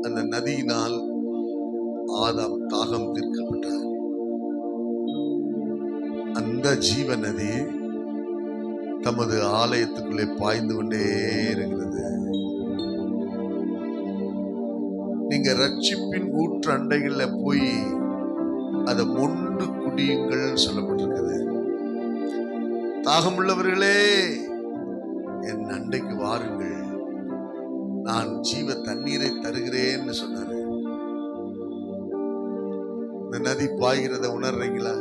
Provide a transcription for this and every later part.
அந்த நதியினால் ஆதாம் தாகம் தீர்க்கப்பட்டார். அந்த ஜீவ நதி தமது ஆலயத்துக்குள்ளே பாய்ந்து கொண்டே இருக்கிறது. நீங்க ரட்சிப்பின் ஊற்று அண்டைகள்ல போய் அதை மொண்டு குடியுங்கள் சொல்லப்பட்டிருக்கிறது. தாகமுள்ளவர்களே என் அண்டைக்கு வாருங்கள், நான் ஜீவ தண்ணீரை தருகிறேன்னு சொன்னாரு. இந்த நதி பாய்கிறத உணர்றீங்களா?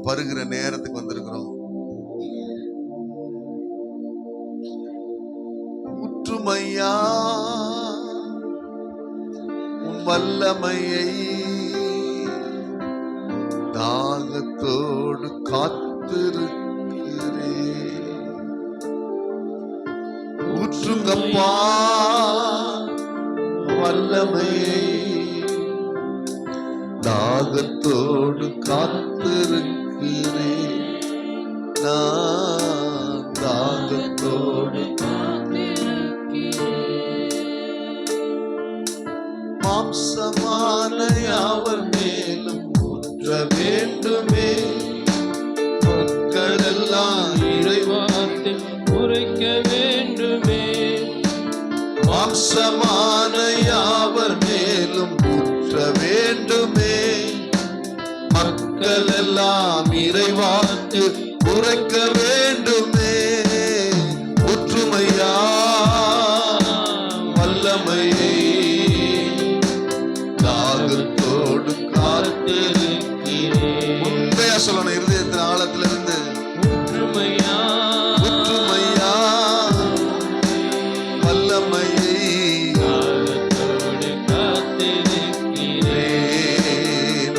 பருகிற நேரத்துக்கு வந்திருக்கிறோம். ஊற்றுமையா வல்லமையை தாகத்தோடு காத்திருக்கிறே. ஊற்றுங்கப்பா வல்லமையை தாகத்தோடு காத்திருக்கிறே. நான் தாகத்தோடு மாம்சமான யாவர் மேலும் ஊற்ற வேண்டுமே. மக்கள் எல்லாம் இறைவார்த்தை உரைக்க வேண்டுமே. மாம்சமான யாவர் மேலும் ஊற்ற வேண்டுமே. மக்கள் எல்லாம் இறைவார்த்தை உரைக்க வேண்டுமே. ஒற்றுமையா வல்லமையை தாகத்தோடு காத்திருக்கிறேன். உண்மையா சொல்லணும், இருதயத்தின் ஆழத்திலிருந்து. ஒற்றுமையா ஒற்றுமையா வல்லமையை தாகத்தோடு காத்திருக்கிறேன்.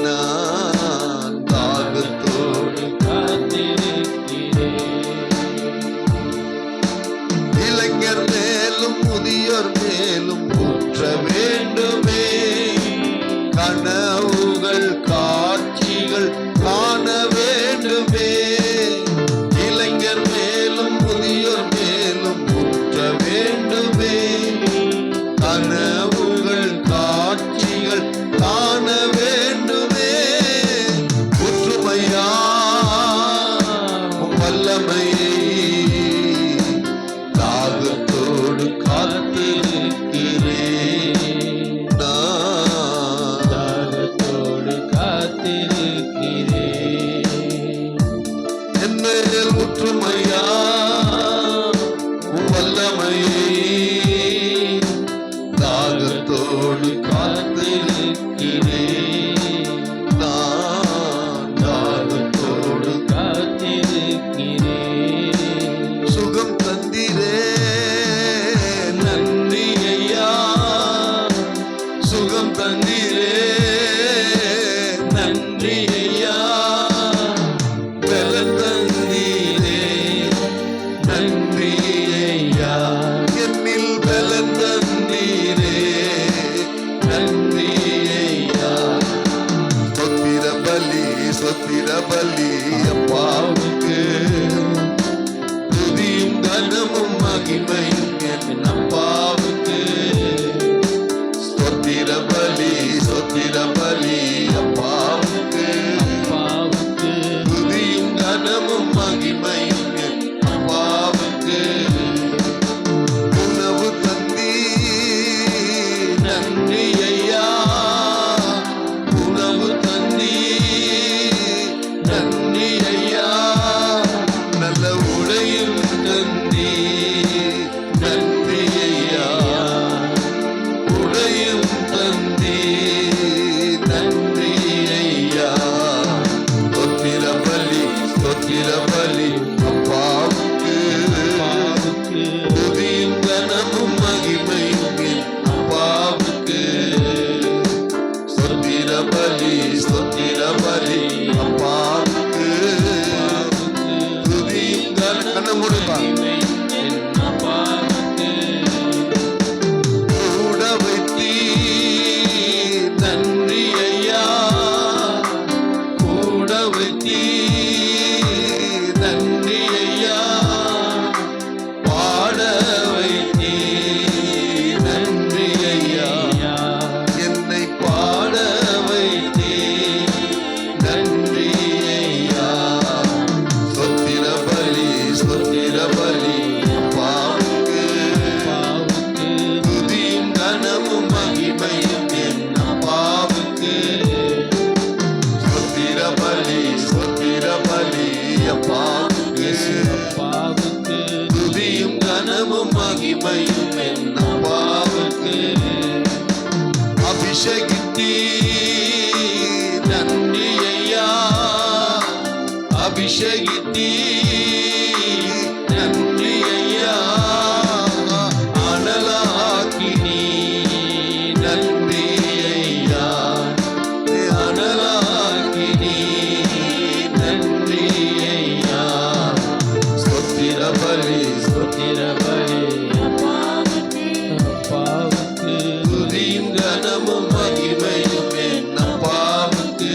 நான் தாகத்தோடு காத்திருக்கிறேன். இளைஞர் மேலும் முதியோர் மேலும் ஊற்ற வேண்டுமே. கனவுகள் காட்சிகள் காண வேண்டுமே. இளைஞர் மேலும் முதியோர் மேலும் ஊற்ற வேண்டுமே. கனவுகள் காட்சிகள் காண வேண்டுமே. ஒற்றுமையா வல்லமையை தாகத்தோடு காத்திருக்கிறேன். நான் அபிஷேகித்தீ நன்றி ஐயா, அபிஷேகித்தீ நன்றி ஐயா, அனலாக்கி நீ நன்றி ஐயா, அனலாக்கி நீ நன்றி ஐயா. ஸ்தோத்திர பலி ஸ்தோத்திர பலி அப்பாவுக்கு துதியும் கனமும் மகிமையும் என் அப்பாவுக்கு.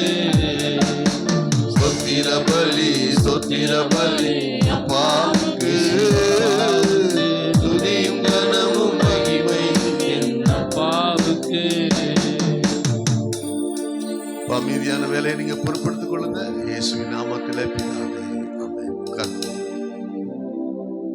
ஸ்தோத்திர பலி ஸ்தோத்திர பலி அப்பாவுக்கு துதியும் கனமும் மகிமையும் என் அப்பாவுக்கு. அமைதியான வேலையை நீங்க பொறுப்படுத்திக் கொள்ளுங்க. இயேசுவின் நாமத்திலே பிதாவே.